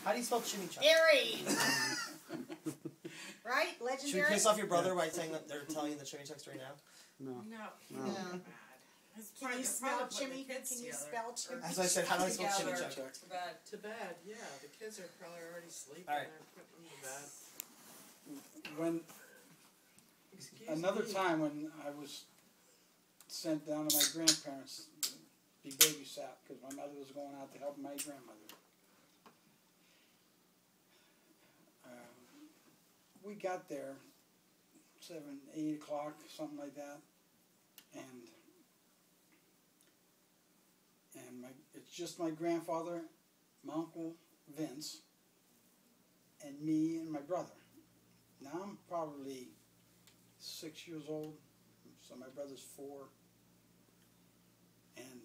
How do you spell chimichurri? Gary! Right? Should we Legendary? piss off your brother by saying that they're telling you the chimichurri right now? No. Can you spell Chimmy? Can you spell Chimmy? As I said, how do I spell Together. chimichurri? To bed, yeah. The kids are probably already sleeping. All right. They're putting them to bed. When Excuse another me. time when I was sent down to my grandparents to be babysat because my mother was going out to help my grandmother. We got there 7, 8 o'clock, something like that, and it's just my grandfather, my uncle Vince, and me and my brother. Now I'm probably 6 years old, so my brother's 4, and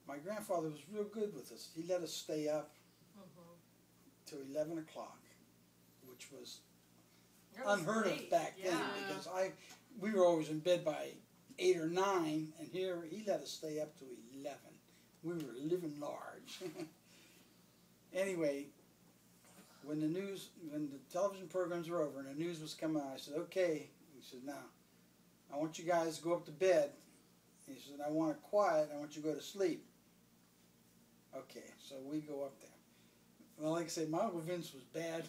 my grandfather was real good with us. He let us stay up till 11 o'clock, which was unheard of back then because we were always in bed by 8 or 9, and here he let us stay up to 11. We were living large. Anyway, when the television programs were over and the news was coming on, I said, "Okay." He said, "Now, I want you guys to go up to bed." He said, "I want it quiet. I want you to go to sleep." Okay, so we go up there. Well, like I say, my Uncle Vince was bad.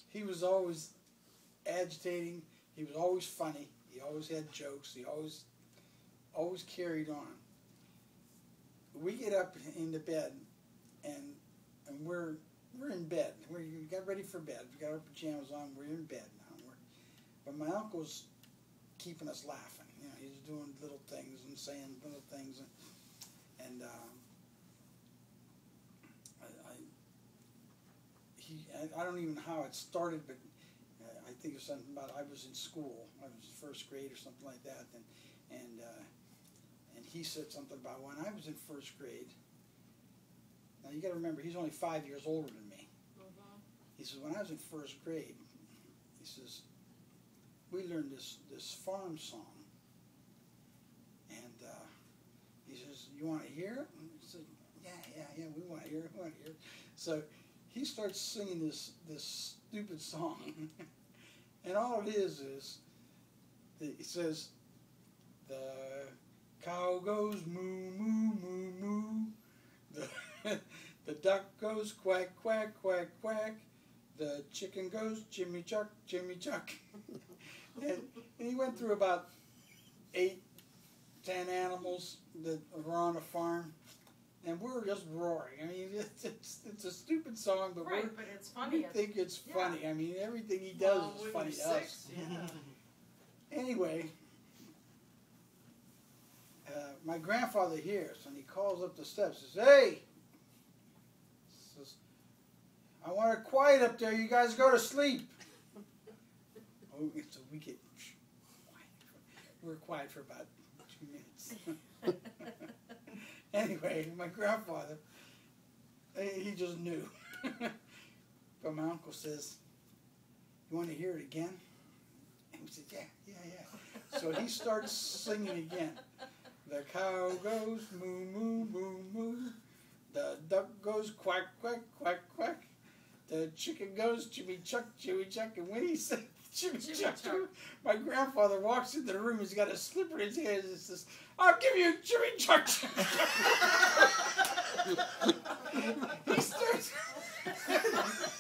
He was always agitating. He was always funny. He always had jokes. He always carried on. We get up into bed, and we're in bed. We got ready for bed. We got our pajamas on. We're in bed now. But my uncle's keeping us laughing. You know, he's doing little things and saying little things, and I don't even know how it started, but I think it's something about I was in school. I was first grade or something like that, and he said something about when I was in first grade. Now you got to remember, he's only 5 years older than me. He says, when I was in first grade, he says, we learned this farm song, and he says, "You want to hear it?" And I said, yeah, we want to hear it. So he starts singing this stupid song, and all it is he says, "The cow goes moo, moo, moo, moo. The duck goes quack, quack, quack, quack. The chicken goes Jimmy Chuck, Jimmy Chuck." and he went through about 8, 10 animals that were on a farm. And we're just roaring. I mean, it's a stupid song, but but it's funny. we think it's funny. I mean, everything he does is funny to us. Anyway, my grandfather hears, and he calls up the steps and says, "Hey!" Says, "I want it quiet up there. You guys go to sleep." So we get quiet. We're quiet for about 2 minutes. Anyway, my grandfather, he just knew. But my uncle says, "You want to hear it again?" And we said, yeah. So he starts singing again. The cow goes moo, moo, moo, moo. The duck goes quack, quack, quack, quack. The chicken goes Jimmy Chuck, Jimmy Chuck. And when he said Jimmy Chuck, my grandfather walks into the room. He's got a slipper in his hand and says, "I'll give you Jimmy Chuck."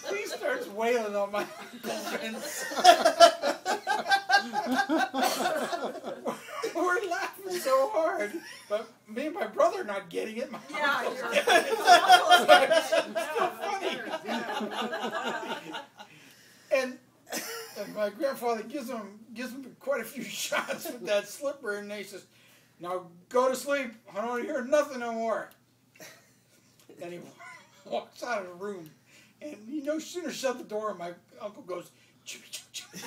He starts wailing on my friends. We're laughing so hard, but me and my brother are not getting it. It's so funny. And my grandfather gives him quite a few shots with that slipper, and he says, "Now go to sleep. I don't want to hear nothing no more." And he walks out of the room, and he no sooner shut the door, and my uncle goes, "Chimmy, chimmy, chimmy."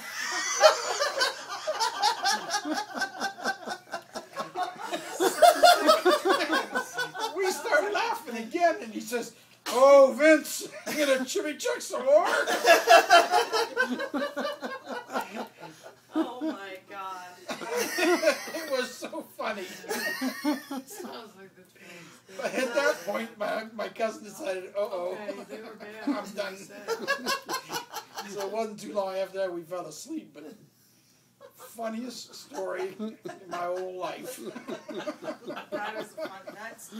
We start laughing again, and he says, "Oh, Vince, you gonna Chimmy Chuck some more?" Oh my God. It was so funny. Sounds like the twins. At that point, my cousin decided, Okay, they were bad. I'm done. So it wasn't too long after that we fell asleep, but funniest story in my whole life. That was fun. That's